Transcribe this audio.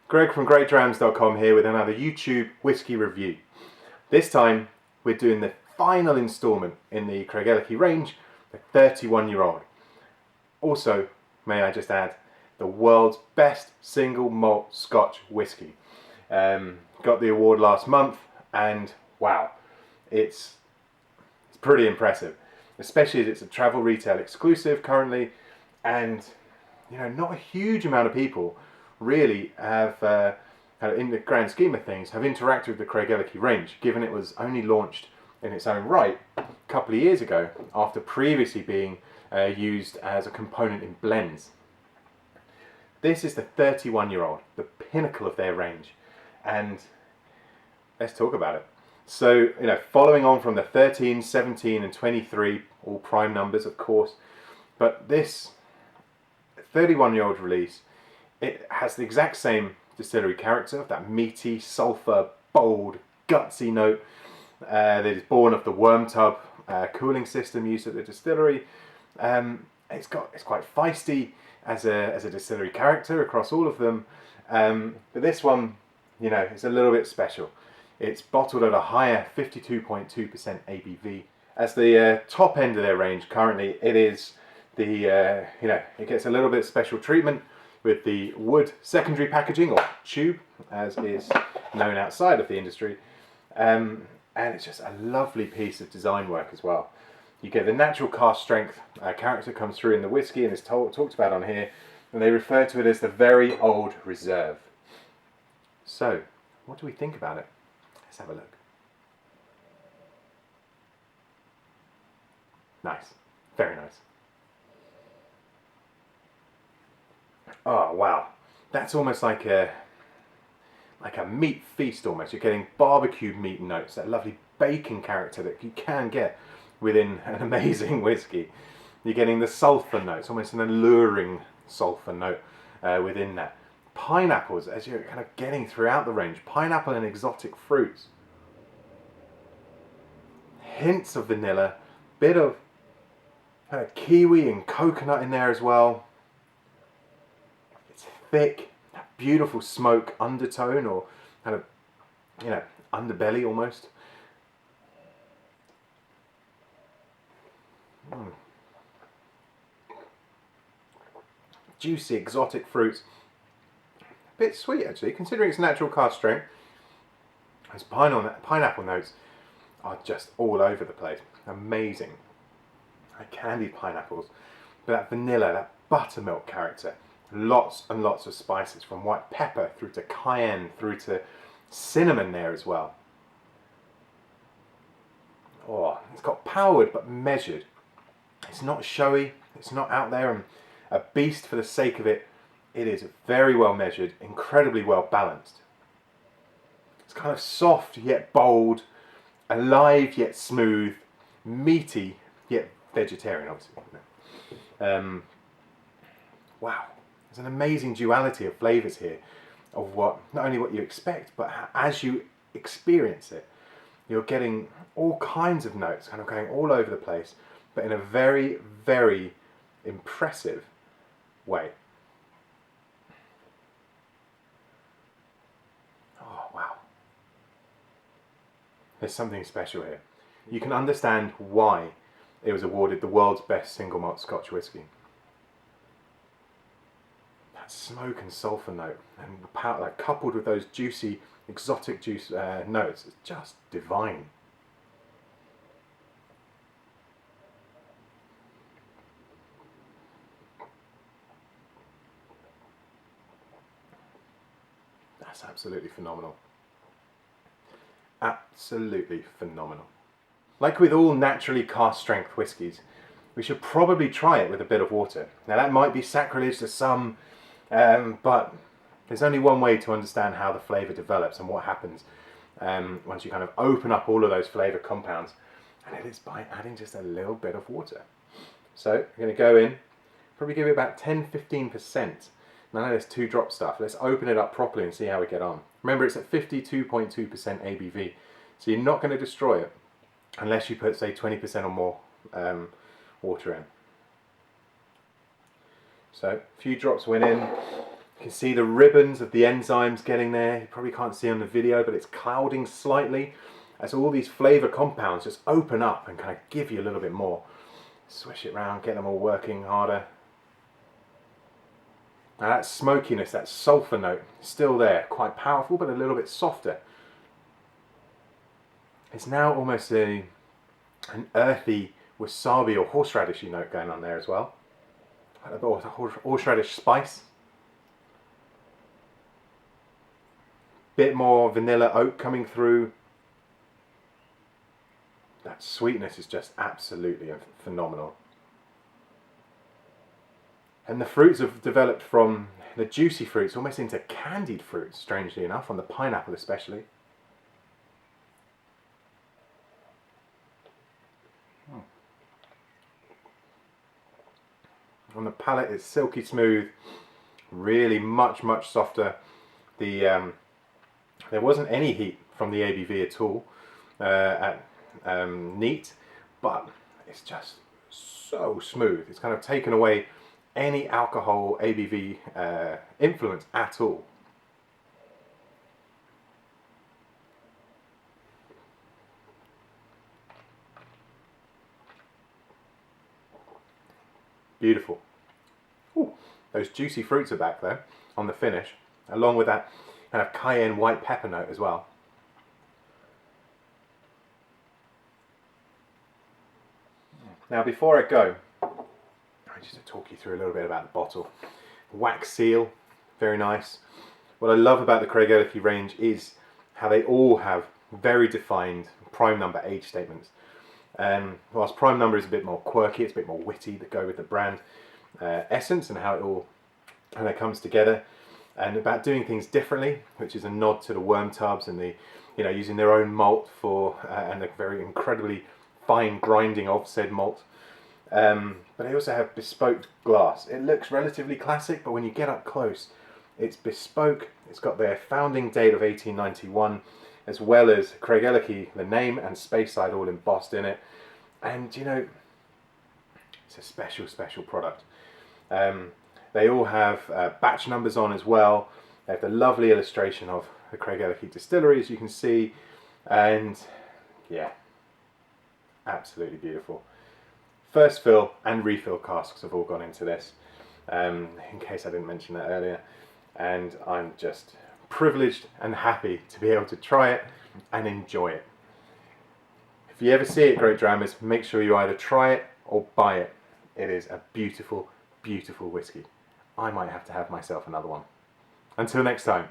Greg from GreatDrams.com here with another YouTube whiskey review. This time we're doing the final instalment in the Craigellachie range, the 31-year-old. Also, may I just add, the world's best single malt Scotch whisky. Got the award last month and wow, it's pretty impressive. Especially as it's a travel retail exclusive currently, and you know, not a huge amount of people really have, in the grand scheme of things, have interacted with the Craigellachie range, given it was only launched in its own right a couple of years ago, after previously being used as a component in blends. This is the 31-year-old, the pinnacle of their range, and let's talk about it. So, you know, following on from the 13, 17 and 23, all prime numbers of course, but this 31-year-old release, it has the exact same distillery character, that meaty, sulphur, bold, gutsy note that is born of the worm tub cooling system used at the distillery. It's quite feisty as a distillery character across all of them, but this one, you know, is a little bit special. It's bottled at a higher 52.2% ABV. As the top end of their range currently, it is the it gets a little bit special treatment with the wood secondary packaging, or tube as is known outside of the industry, and it's just a lovely piece of design work as well. You get the natural cast strength character comes through in the whiskey and is talked about on here, and they refer to it as the very old reserve. So what do we think about it? Let's have a look. Nice, very nice. Oh wow, that's almost like a meat feast almost. You're getting barbecue meat notes, that lovely bacon character that you can get within an amazing whiskey. You're getting the sulphur notes, almost an alluring sulphur note within that. Pineapples, as you're kind of getting throughout the range, pineapple and exotic fruits. Hints of vanilla, bit of kind of kiwi and coconut in there as well. It's thick, beautiful smoke undertone, or kind of, you know, underbelly almost. Juicy exotic fruits. A bit sweet actually, considering its natural cast strength. Those pineapple notes are just all over the place. Amazing. Like candied pineapples. But that vanilla, that buttermilk character. Lots and lots of spices, from white pepper through to cayenne through to cinnamon there as well. Oh, it's got powered but measured. It's not showy, it's not out there and a beast for the sake of it. It is very well measured, incredibly well balanced. It's kind of soft yet bold, alive yet smooth, meaty yet vegetarian, obviously. Wow, there's an amazing duality of flavours here, of what, not only what you expect, but as you experience it, you're getting all kinds of notes kind of going all over the place, but in a very, very impressive way. Oh wow, there's something special here. You can understand why it was awarded the world's best single malt Scotch whisky. That smoke and sulphur note, and power, like, coupled with those juicy exotic juice notes, is just divine. That's absolutely phenomenal. Absolutely phenomenal. Like with all naturally cast strength whiskies, we should probably try it with a bit of water. Now that might be sacrilege to some, but there's only one way to understand how the flavour develops and what happens once you kind of open up all of those flavour compounds, and it is by adding just a little bit of water. So I'm going to go in, probably give it about 10-15%. Now there's 2 drop stuff. Let's open it up properly and see how we get on. Remember, it's at 52.2% ABV, so you're not going to destroy it unless you put, say, 20% or more water in. So a few drops went in. You can see the ribbons of the enzymes getting there. You probably can't see on the video, but it's clouding slightly as all these flavour compounds just open up and kind of give you a little bit more. Swish it around, get them all working harder. Now that smokiness, that sulphur note, still there, quite powerful but a little bit softer. It's now almost an earthy wasabi or horseradishy note going on there as well. Or horseradish spice. Bit more vanilla oak coming through. That sweetness is just absolutely phenomenal. And the fruits have developed from the juicy fruits almost into candied fruits, strangely enough, on the pineapple especially. On the palate it's silky smooth, really much softer. There wasn't any heat from the ABV at all at neat, but it's just so smooth. It's kind of taken away any alcohol ABV influence at all. Beautiful. Ooh, those juicy fruits are back there on the finish, along with that kind of cayenne white pepper note as well. Now before I go, I just to talk you through a little bit about the bottle. Wax seal, very nice. What I love about the Craigellachie range is how they all have very defined prime number age statements. Whilst prime number is a bit more quirky, it's a bit more witty, that go with the brand essence and how it all kind of comes together, and about doing things differently, which is a nod to the worm tubs and the, using their own malt for and the very incredibly fine grinding of said malt. But they also have bespoke glass. It looks relatively classic, but when you get up close, it's bespoke. It's got their founding date of 1891, as well as Craigellachie, the name, and Speyside all embossed in it. And it's a special product. They all have batch numbers on as well. They have the lovely illustration of the Craigellachie distillery, as you can see, and yeah, absolutely beautiful. First fill and refill casks have all gone into this, in case I didn't mention that earlier, and I'm just privileged and happy to be able to try it and enjoy it. If you ever see it, GreatDrams, make sure you either try it or buy it. It is a beautiful whiskey. I might have to have myself another one. Until next time.